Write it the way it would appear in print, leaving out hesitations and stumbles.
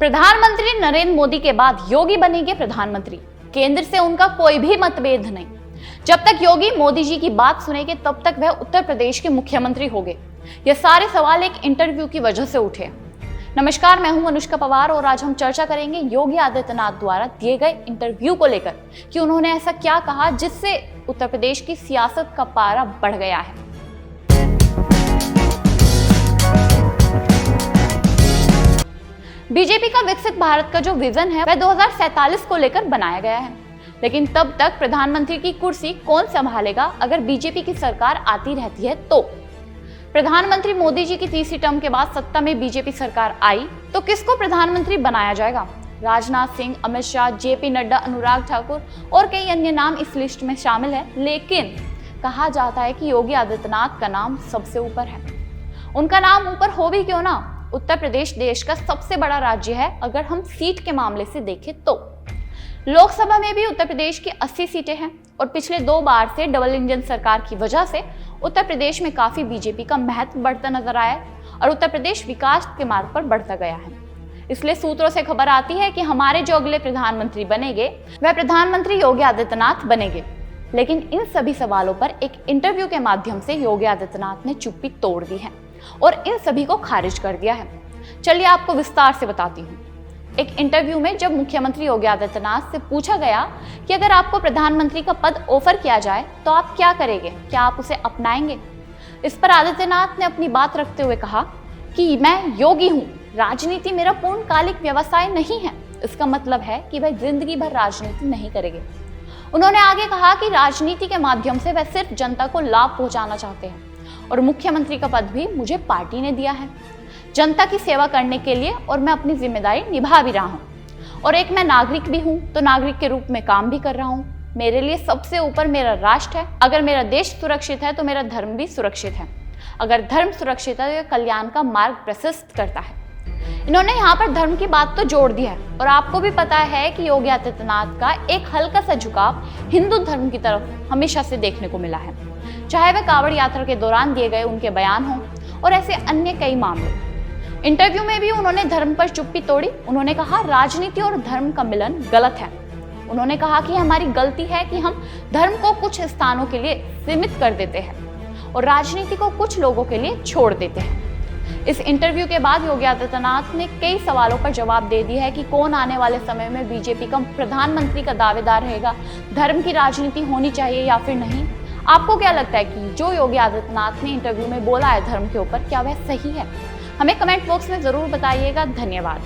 प्रधानमंत्री नरेंद्र मोदी के बाद योगी बनेंगे प्रधानमंत्री। केंद्र से उनका कोई भी मतभेद नहीं। जब तक योगी मोदी जी की बात सुनेंगे तब तक वह उत्तर प्रदेश के मुख्यमंत्री होंगे। ये सारे सवाल एक इंटरव्यू की वजह से उठे। नमस्कार, मैं हूं अनुष्का पवार और आज हम चर्चा करेंगे योगी आदित्यनाथ द्वारा दिए गए इंटरव्यू को लेकर कि उन्होंने ऐसा क्या कहा जिससे उत्तर प्रदेश की सियासत का पारा बढ़ गया है। बीजेपी का विकसित भारत का जो विजन है वह 2047 को लेकर बनाया गया है, लेकिन तब तक प्रधानमंत्री की कुर्सी कौन संभालेगा अगर बीजेपी की सरकार आती रहती है तो? प्रधानमंत्री मोदी जी की तीसरी टर्म के बाद सत्ता में बीजेपी सरकार आई तो किसको प्रधानमंत्री बनाया जाएगा? राजनाथ सिंह, अमित शाह, जेपी नड्डा, अनुराग ठाकुर और कई अन्य नाम इस लिस्ट में शामिल है, लेकिन कहा जाता है कि योगी आदित्यनाथ का नाम सबसे ऊपर है। उनका नाम ऊपर हो भी क्यों ना, उत्तर प्रदेश देश का सबसे बड़ा राज्य है अगर हम सीट के मामले से देखें तो। लोकसभा में भी उत्तर प्रदेश की 80 सीटें हैं और पिछले 2 बार से डबल इंजन सरकार की वजह से उत्तर प्रदेश में काफी बीजेपी का महत्व बढ़ता नजर आया है और उत्तर प्रदेश विकास के मार्ग पर बढ़ता गया है। इसलिए सूत्रों से खबर आती है कि हमारे जो अगले प्रधानमंत्री बनेंगे वह प्रधानमंत्री योगी आदित्यनाथ बनेंगे। लेकिन इन सभी सवालों पर एक इंटरव्यू के माध्यम से योगी आदित्यनाथ ने चुप्पी तोड़ दी है और इन सभी को खारिज कर दिया है। चलिए आपको विस्तार से बताती हूँ। एक इंटरव्यू में जब मुख्यमंत्री योगी आदित्यनाथ से पूछा गया कि अगर आपको प्रधानमंत्री का पद ऑफर किया जाए तो आप क्या करेंगे, क्या आप उसे अपनाएंगे? इस पर आदित्यनाथ ने अपनी बात रखते हुए कहा कि मैं योगी हूँ, राजनीति मेरा पूर्णकालिक व्यवसाय नहीं है। इसका मतलब है कि वह जिंदगी भर राजनीति नहीं करेंगे। उन्होंने आगे कहा कि राजनीति के माध्यम से वह सिर्फ जनता को लाभ पहुंचाना चाहते हैं और मुख्यमंत्री का पद भी मुझे पार्टी ने दिया है जनता की सेवा करने के लिए और मैं अपनी जिम्मेदारी निभा भी रहा हूं। और एक मैं नागरिक भी हूं तो नागरिक के रूप में काम भी कर रहा हूं। मेरे लिए सबसे ऊपर मेरा राष्ट्र है। अगर मेरा देश सुरक्षित है तो मेरा धर्म भी सुरक्षित है। अगर धर्म सुरक्षित है तो यह कल्याण का मार्ग प्रशस्त करता है। इन्होंने यहाँ पर धर्म की बात तो जोड़ दी है और आपको भी पता है कि योगी आदित्यनाथ का एक हल्का सा झुकाव हिंदू धर्म की तरफ हमेशा से देखने को मिला है, चाहे वह कांवड़ यात्रा के दौरान दिए गए उनके बयान हों और ऐसे अन्य कई मामले। इंटरव्यू में भी उन्होंने धर्म पर चुप्पी तोड़ी। उन्होंने कहा राजनीति और धर्म का मिलन गलत है। उन्होंने कहा कि हमारी गलती है कि हम धर्म को कुछ स्थानों के लिए सीमित कर देते हैं और राजनीति को कुछ लोगों के लिए छोड़ देते हैं। इस इंटरव्यू के बाद योगी आदित्यनाथ ने कई सवालों पर जवाब दे दिया है कि कौन आने वाले समय में बीजेपी का प्रधानमंत्री का दावेदार रहेगा, धर्म की राजनीति होनी चाहिए या फिर नहीं। आपको क्या लगता है कि जो योगी आदित्यनाथ ने इंटरव्यू में बोला है धर्म के ऊपर, क्या वह सही है? हमें कमेंट बॉक्स में जरूर बताइएगा। धन्यवाद।